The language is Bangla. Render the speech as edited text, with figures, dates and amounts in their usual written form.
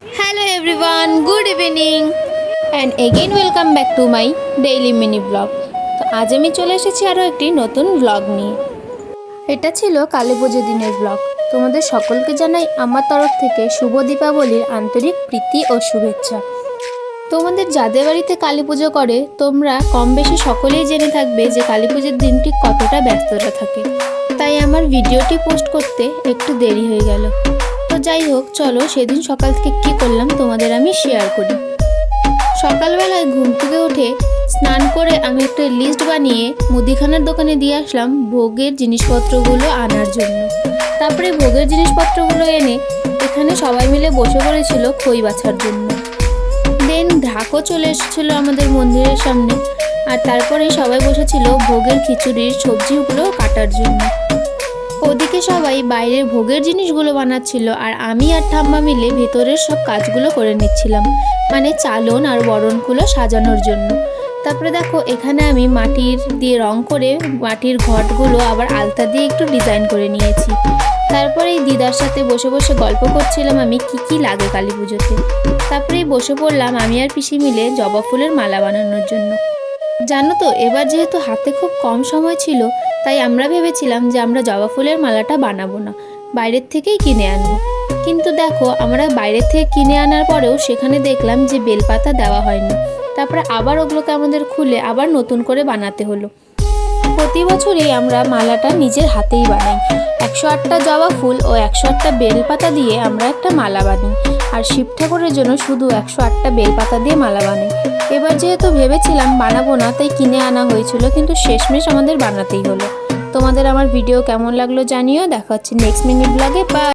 Hello everyone, good evening and again welcome back to my daily mini vlog. তো আজ আমি চলে এসেছি আরও একটি নতুন ব্লগ নিয়ে। এটা ছিল কালী পুজোর দিনের ব্লগ। তোমাদের সকলকে জানাই আমার তরফ থেকে শুভ দীপাবলির আন্তরিক প্রীতি ও শুভেচ্ছা। তোমাদের যাদের বাড়িতে কালী পুজো করে তোমরা কম বেশি সকলেই জেনে থাকবে যে কালী পুজোর দিনটি কতটা ব্যস্ততা থাকে, তাই আমার ভিডিওটি পোস্ট করতে একটু দেরি হয়ে গেল। তো যাই হোক, চলো সেদিন সকাল থেকে কী করলাম তোমাদের আমি শেয়ার করি। সকালবেলায় ঘুম থেকে উঠে স্নান করে আমি একটা লিস্ট বানিয়ে মুদিখানার দোকানে দিয়ে আসলাম ভোগের জিনিসপত্রগুলো আনার জন্য। তারপরে ভোগের জিনিসপত্রগুলো এনে এখানে সবাই মিলে বসে পড়েছিল খই বাছার জন্য। দেন ঢাকও চলে এসেছিল আমাদের মন্দিরের সামনে, আর তারপরে সবাই বসেছিল ভোগের খিচুড়ির সবজিগুলো কাটার জন্য। ওদিকে সবাই বাইরের ভোগের জিনিসগুলো বানাচ্ছিল, আর আমি আর ঠাম্মা মিলে ভেতরের সব কাজগুলো করে নিচ্ছিলাম, মানে চালন আর বরণগুলো সাজানোর জন্য। তারপরে দেখো এখানে আমি মাটির দিয়ে রং করে মাটির ঘটগুলো আবার আলতা দিয়ে একটু ডিজাইন করে নিয়েছি। তারপরে এই দিদার সাথে বসে বসে গল্প করছিলাম আমি কি লাগে কালী পুজোতে। তারপরেই বসে পড়লাম আমি আর পিসি মিলে জবা ফুলের মালা বানানোর জন্য। জানো তো, এবার যেহেতু হাতে খুব কম সময় ছিল, তাই আমরা ভেবেছিলাম যে আমরা জবা ফুলের মালাটা বানাবো না, বাইরের থেকেই কিনে আনবো। কিন্তু দেখো আমরা বাইরের থেকে কিনে আনার পরেও সেখানে দেখলাম যে বেলপাতা দেওয়া হয়নি। তারপরে আবার ওগুলোকে আমাদের খুলে আবার নতুন করে বানাতে হলো। প্রতি বছরই আমরা মালাটা নিজের হাতেই বানাই। 108টা জবা ফুল ও 108টা বেলপাতা দিয়ে আমরা একটা মালা বানাই, আর শিব ঠাকুরের জন্য শুধু 108টা বেলপাতা দিয়ে মালা বানাই। এবার যেহেতু ভেবেছিলাম বানাবো না, তাই কিনে আনা হয়েছিল, কিন্তু শেষমেশ আমাদের বানাতেই হলো। তোমাদের আমার ভিডিও কেমন লাগলো জানিও। দেখা হচ্ছে নেক্সট মিনি ব্লগে। বাই।